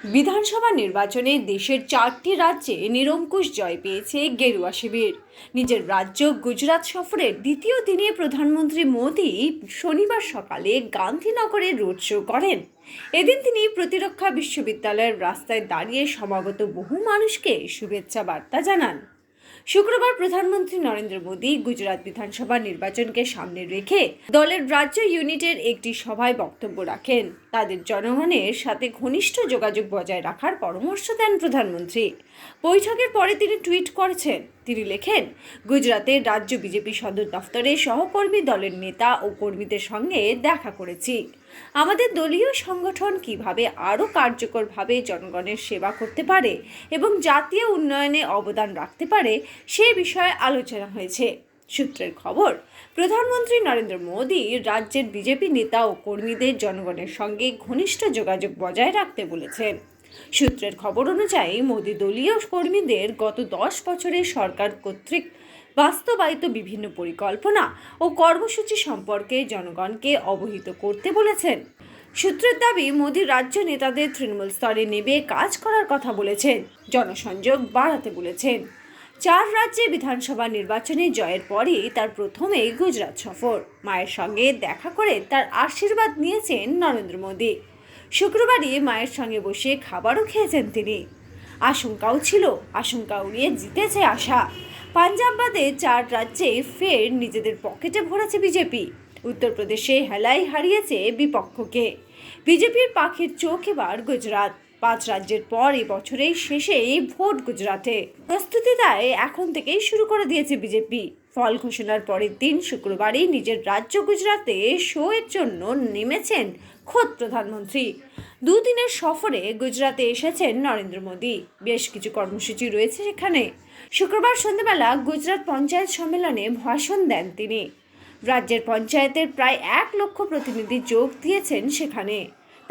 বিধানসভা নির্বাচনে দেশের 4টি রাজ্যে নিরঙ্কুশ জয় পেয়েছে গেরুয়া শিবির। নিজের রাজ্য গুজরাট সফরের দ্বিতীয় দিনে প্রধানমন্ত্রী মোদী শনিবার সকালে গান্ধীনগরে রোড শো করেন। এদিন তিনি প্রতিরক্ষা বিশ্ববিদ্যালয়ের রাস্তায় দাঁড়িয়ে সমাগত বহু মানুষকে শুভেচ্ছা বার্তা জানান। শুক্রবার প্রধানমন্ত্রী নরেন্দ্র মোদী গুজরাট বিধানসভা নির্বাচনকে সামনে রেখে দলের রাজ্য ইউনিটের একটি সভায় বক্তব্য রাখেন। তাদের জনগণের সাথে ঘনিষ্ঠ যোগাযোগ বজায় রাখার পরামর্শ দেন প্রধানমন্ত্রী। বৈঠকের পরে তিনি টুইট করেছেন। তিনি লেখেন, গুজরাতের রাজ্য বিজেপি সদর দফতরে সহকর্মী দলের নেতা ও কর্মীদের সঙ্গে দেখা করেছি। আমাদের দলীয় সংগঠন কিভাবে আরও কার্যকরভাবে জনগণের সেবা করতে পারে এবং জাতীয় উন্নয়নে অবদান রাখতে পারে সে বিষয়ে আলোচনা হয়েছে। সূত্রের খবর, প্রধানমন্ত্রী নরেন্দ্র মোদী রাজ্যের বিজেপি নেতা ও কর্মীদের জনগণের সঙ্গে ঘনিষ্ঠ যোগাযোগ বজায় রাখতে বলেছেন। সূত্রের খবর অনুযায়ী মোদী দলীয় কর্মীদের গত 10 বছরের সরকার কর্তৃক বাস্তবায়িত বিভিন্ন পরিকল্পনা ও কর্মসূচি সম্পর্কে জনগণকে অবহিত করতে বলেছেন। সূত্রের দাবি, মোদী রাজ্য নেতাদের তৃণমূল স্তরে নেমে কাজ করার কথা বলেছেন, জনসংযোগ বাড়াতে বলেছেন। 4 রাজ্যে বিধানসভা নির্বাচনে জয়ের পরই তার প্রথমে গুজরাট সফর। মায়ের সঙ্গে দেখা করে তার আশীর্বাদ নিয়েছেন নরেন্দ্র মোদী। শুক্রবারই মায়ের সঙ্গে বসে খাবারও খেয়েছেন তিনি। আশঙ্কা উড়িয়ে জিতেছে আশা। পাঞ্জাব বাদে 4 রাজ্যে ফের নিজেদের পকেটে ভরেছে বিজেপি। উত্তরপ্রদেশে হেলায় হারিয়েছে বিপক্ষকে। বিজেপির পাখির চোখ এবার গুজরাট। 5 রাজ্যের পর এই বছরের শেষেই ভোট গুজরাটে। প্রস্তুতি তাই এখন থেকেই শুরু করে দিয়েছে বিজেপি। ফল ঘোষণার পরের দিন শুক্রবারই নিজের রাজ্য গুজরাটে শো এর জন্য নেমেছেন খোদ প্রধানমন্ত্রী। 2 দিনের সফরে গুজরাটে এসেছেন নরেন্দ্র মোদী। বেশ কিছু কর্মসূচি রয়েছে সেখানে। শুক্রবার সন্ধ্যাবেলা গুজরাট পঞ্চায়েত সম্মেলনে ভাষণ দেন তিনি। রাজ্যের পঞ্চায়েতের প্রায় 1 লক্ষ প্রতিনিধি যোগ দিয়েছেন সেখানে।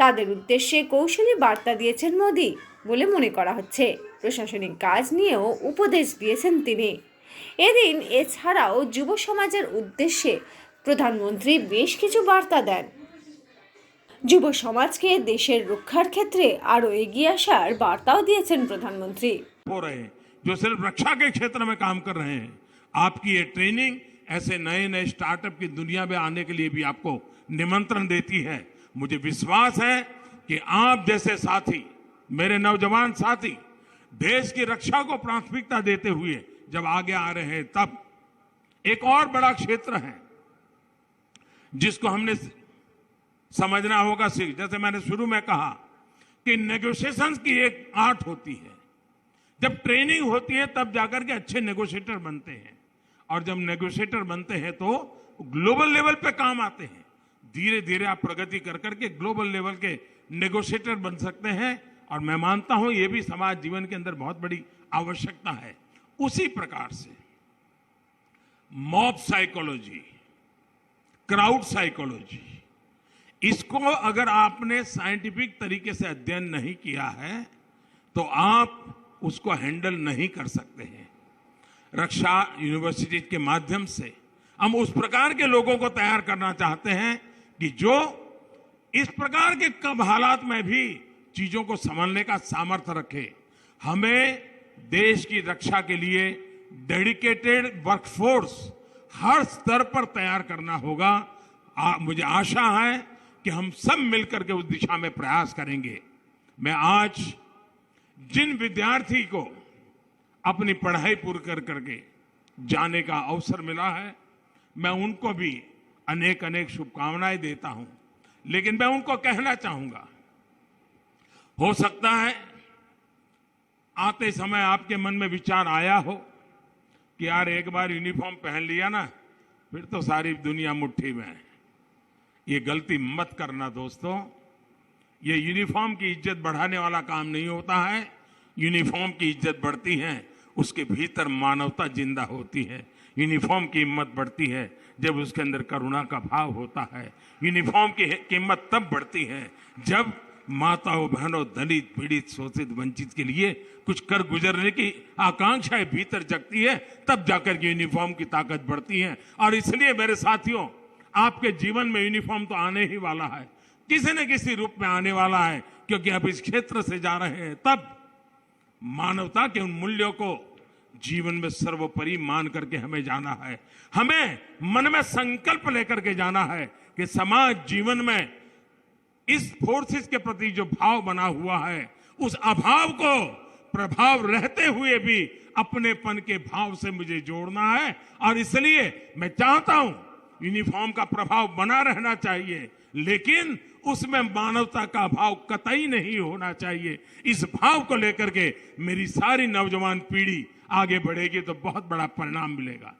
তাদের উদ্দেশ্যে কৌশলী বার্তা দিয়েছেন মোদী বলে মনে করা হচ্ছে। প্রশাসনিক কাজ নিয়েও উপদেশ দিয়েছেন তিনি। এদিন এছাড়াও যুব সমাজের উদ্দেশ্যে প্রধানমন্ত্রী বেশ কিছু বার্তা দেন। যুব সমাজকে দেশের রক্ষার ক্ষেত্রে আরও এগিয়ে আসার বার্তাও দিয়েছেন প্রধানমন্ত্রী। जो सिर्फ रक्षा के क्षेत्र में काम कर रहे हैं, आपकी ये ट्रेनिंग ऐसे नए नए स्टार्टअप की दुनिया में आने के लिए भी आपको निमंत्रण देती है। मुझे विश्वास है कि आप जैसे साथी, मेरे नौजवान साथी, देश की रक्षा को प्राथमिकता देते हुए जब आगे आ रहे हैं, तब एक और बड़ा क्षेत्र है जिसको हमने समझना होगा। जैसे मैंने शुरू में कहा कि नेगोशिएशंस की एक आर्ट होती है। जब ट्रेनिंग होती है तब जाकर के अच्छे नेगोशिएटर बनते हैं, और जब नेगोशिएटर बनते हैं तो ग्लोबल लेवल पे काम आते हैं। धीरे धीरे आप प्रगति कर करके ग्लोबल लेवल के नेगोशिएटर बन सकते हैं, और मैं मानता हूं ये भी समाज जीवन के अंदर बहुत बड़ी आवश्यकता है। उसी प्रकार से मॉब साइकोलॉजी, क्राउड साइकोलॉजी, इसको अगर आपने साइंटिफिक तरीके से अध्ययन नहीं किया है तो आप उसको हैंडल नहीं कर सकते हैं। रक्षा यूनिवर्सिटी के माध्यम से हम उस प्रकार के लोगों को तैयार करना चाहते हैं कि जो इस प्रकार के कब हालात में भी चीजों को संभालने का सामर्थ्य रखे। हमें देश की रक्षा के लिए डेडिकेटेड वर्कफोर्स हर स्तर पर तैयार करना होगा। मुझे आशा है कि हम सब मिलकर के उस दिशा में प्रयास करेंगे। मैं आज जिन विद्यार्थी को अपनी पढ़ाई पूरी कर करके जाने का अवसर मिला है, मैं उनको भी अनेक अनेक शुभकामनाएं देता हूं। लेकिन मैं उनको कहना चाहूंगा, हो सकता है आते समय आपके मन में विचार आया हो कि यार एक बार यूनिफॉर्म पहन लिया ना, फिर तो सारी दुनिया मुट्ठी में है। ये गलती मत करना दोस्तों। ये यूनिफॉर्म की इज्जत बढ़ाने वाला काम नहीं होता है। यूनिफॉर्म की इज्जत बढ़ती है उसके भीतर मानवता जिंदा होती है। यूनिफॉर्म की हिम्मत बढ़ती है जब उसके अंदर करुणा का भाव होता है। यूनिफॉर्म की कीमत तब बढ़ती है जब माताओं, बहनों, दलित, पीड़ित, शोषित, वंचित के लिए कुछ कर गुजरने की आकांक्षाएं भीतर जगती है, तब जाकर के यूनिफॉर्म की ताकत बढ़ती है। और इसलिए मेरे साथियों, आपके जीवन में यूनिफॉर्म तो आने ही वाला है। किसी न किसी रूप में आने वाला है, क्योंकि अब इस क्षेत्र से जा रहे हैं। तब मानवता के उन मूल्यों को जीवन में सर्वोपरि मान करके हमें जाना है। हमें मन में संकल्प लेकर के जाना है कि समाज जीवन में इस फोर्सेस के प्रति जो भाव बना हुआ है, उस अभाव को प्रभाव रहते हुए भी अपनेपन के भाव से मुझे जोड़ना है। और इसलिए मैं चाहता हूं यूनिफॉर्म का प्रभाव बना रहना चाहिए, लेकिन उसमें मानवता का भाव कतई नहीं होना चाहिए। इस भाव को लेकर के मेरी सारी नौजवान पीढ़ी आगे बढ़ेगी तो बहुत बड़ा परिणाम मिलेगा।